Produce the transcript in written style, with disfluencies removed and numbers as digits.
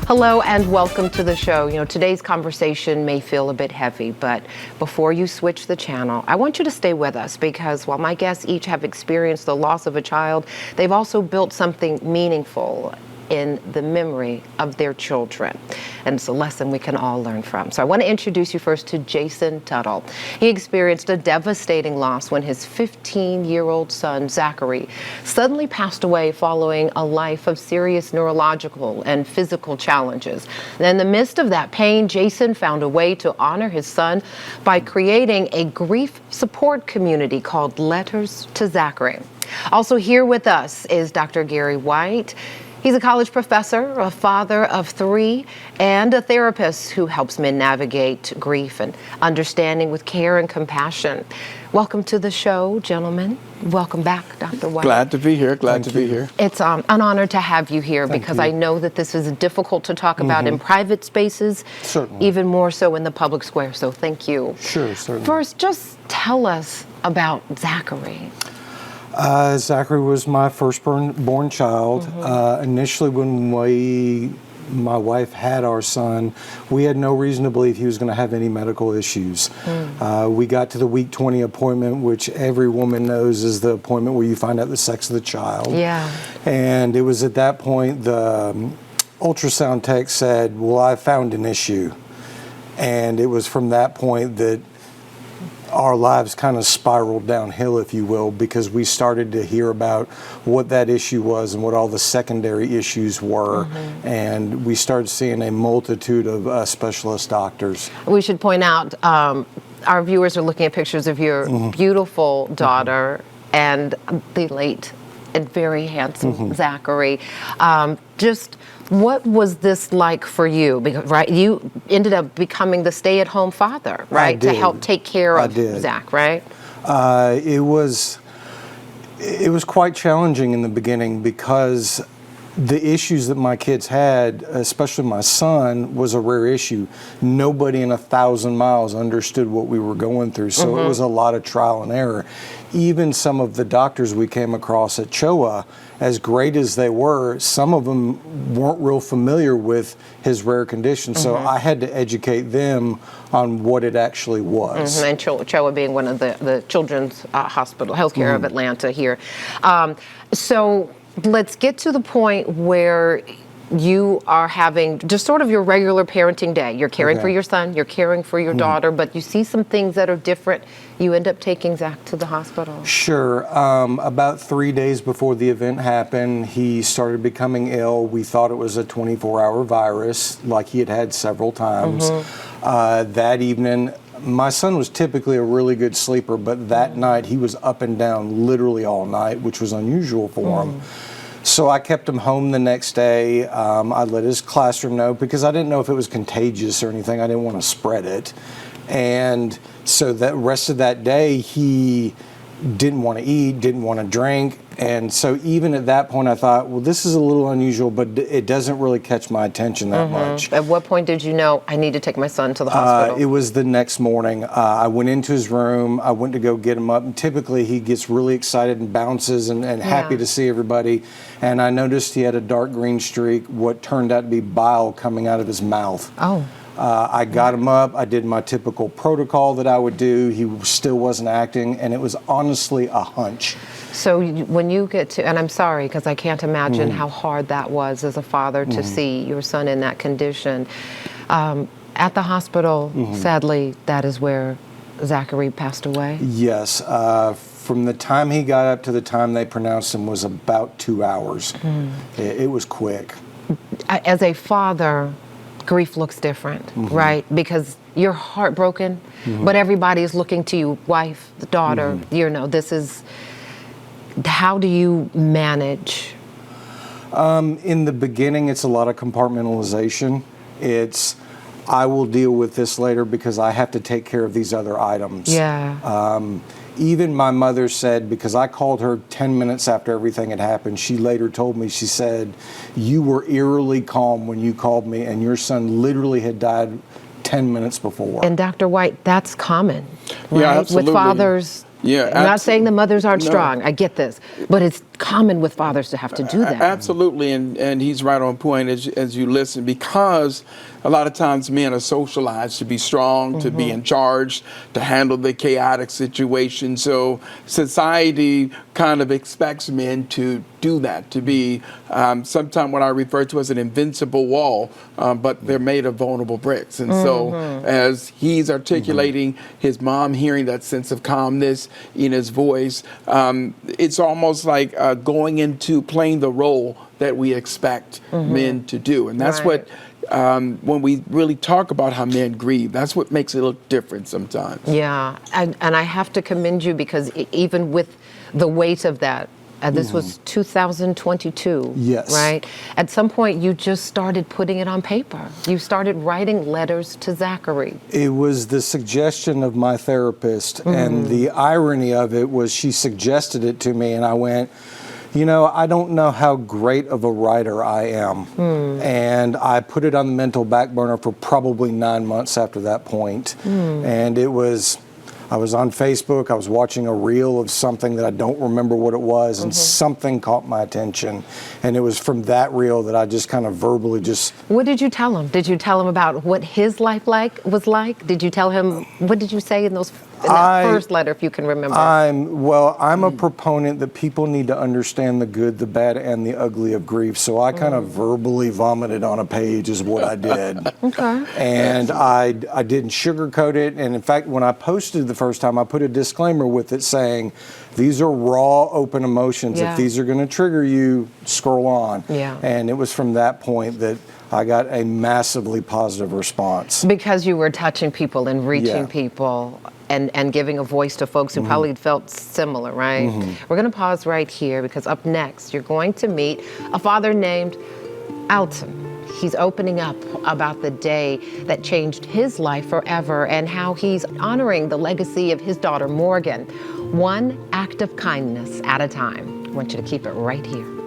Hello and welcome to the show. You know, today's conversation may feel a bit heavy, but before you switch the channel, I want you to stay with us because while my guests each have experienced the loss of a child, they've also built something meaningful in the memory of their children. And it's a lesson we can all learn from. So I want to introduce you first to Jason Tuttle. He experienced a devastating loss when his 15-year-old son, Zachary, suddenly passed away following a life of serious neurological and physical challenges. And in the midst of that pain, Jason found a way to honor his son by creating a grief support community called Letters to Zachary. Also here with us is Dr. Gerry White. He's a college professor, a father of 3, and a therapist who helps men navigate grief and understanding with care and compassion. Welcome to the show, gentlemen. Welcome back, Dr. White. Glad to be here. Glad to be here. It's an honor to have you here because I know that this is difficult to talk about in private spaces, Certainly. even more so in the public square. So thank you. Sure, certainly. First, just tell us about Zachary. Zachary was my firstborn child. Initially, when my wife had our son, we had no reason to believe he was going to have any medical issues. We got to the week 20 appointment, which every woman knows is the appointment where you find out the sex of the child. Yeah. And it was at that point the ultrasound tech said, well, I found an issue. And it was from that point that our lives kind of spiraled downhill, if you will, because we started to hear about what that issue was and what all the secondary issues were. And we started seeing a multitude of specialist doctors. We should point out, our viewers are looking at pictures of your beautiful daughter and the late and very handsome Zachary. Just what was this like for you? Because you ended up becoming the stay-at-home father, right? To help take care of Zach, right? It was quite challenging in the beginning because the issues that my kids had, especially my son, was a rare issue. Nobody in 1,000 miles understood what we were going through, so it was a lot of trial and error. Even some of the doctors we came across at CHOA, as great as they were, some of them weren't real familiar with his rare condition, so I had to educate them on what it actually was. And CHOA being one of the children's hospital, healthcare of Atlanta here. So let's get to the point where you are having just sort of your regular parenting day. You're caring for your son, you're caring for your daughter, but you see some things that are different. You end up taking Zach to the hospital. Sure. About 3 days before the event happened, he started becoming ill. We thought it was a 24-hour virus, like he had had several times. That evening, my son was typically a really good sleeper, but that night he was up and down literally all night, which was unusual for him. So I kept him home the next day. I let his classroom know because I didn't know if it was contagious or anything. I didn't want to spread it. And so that rest of that day, he didn't want to eat, didn't want to drink. And so even at that point, I thought, well, this is a little unusual, but it doesn't really catch my attention that much. At what point did you know I need to take my son to the hospital? It was the next morning. I went into his room. I went to go get him up. And typically, he gets really excited and bounces and happy to see everybody. And I noticed he had a dark green streak, what turned out to be bile coming out of his mouth. I got him up. I did my typical protocol that I would do. He still wasn't acting, and it was honestly a hunch. So when you get to, and I'm sorry because I can't imagine how hard that was as a father to see your son in that condition. At the hospital, sadly, that is where Zachary passed away? Yes. From the time he got up to the time they pronounced him was about 2 hours. It was quick. As a father, grief looks different, right? Because you're heartbroken, but everybody is looking to you, wife, the daughter, you know, this is, how do you manage? In the beginning, it's a lot of compartmentalization. It's, I will deal with this later because I have to take care of these other items. Even my mother said, because I called her 10 minutes after everything had happened, she later told me, she said, you were eerily calm when you called me and your son literally had died 10 minutes before. And Dr. White, that's common, right? Yeah, absolutely. With fathers. Yeah, I'm not saying the mothers aren't strong, I get this, but it's common with fathers to have to do that. Absolutely, and he's right on point as you listen, because a lot of times men are socialized to be strong, to be in charge, to handle the chaotic situation. So society kind of expects men to do that, to be sometimes what I refer to as an invincible wall, but they're made of vulnerable bricks. And so as he's articulating his mom, hearing that sense of calmness in his voice, it's almost like going into playing the role that we expect men to do. And that's what, when we really talk about how men grieve, that's what makes it look different sometimes. Yeah, and I have to commend you, because even with the weight of that, this was 2022, Yes. right? At some point, you just started putting it on paper. You started writing letters to Zachary. It was the suggestion of my therapist, and the irony of it was she suggested it to me, and I went, you know, I don't know how great of a writer I am. And I put it on the mental back burner for probably 9 months after that point. And I was on Facebook, I was watching a reel of something that I don't remember what it was, and something caught my attention. And it was from that reel that I just kind of verbally just... What did you tell him? Did you tell him about what his life was like? Did you tell him, what did you say in that first letter, if you can remember? I'm a proponent that people need to understand the good, the bad, and the ugly of grief. So I kind of verbally vomited on a page is what I did. Okay. And I didn't sugarcoat it. And in fact, when I posted the first time, I put a disclaimer with it saying, these are raw, open emotions. Yeah. If these are going to trigger you, scroll on. Yeah. And it was from that point that I got a massively positive response. Because you were touching people and reaching Yeah. people and giving a voice to folks who probably felt similar, right? We're going to pause right here, because up next, you're going to meet a father named Alton. He's opening up about the day that changed his life forever and how he's honoring the legacy of his daughter, Morgan, one act of kindness at a time. I want you to keep it right here.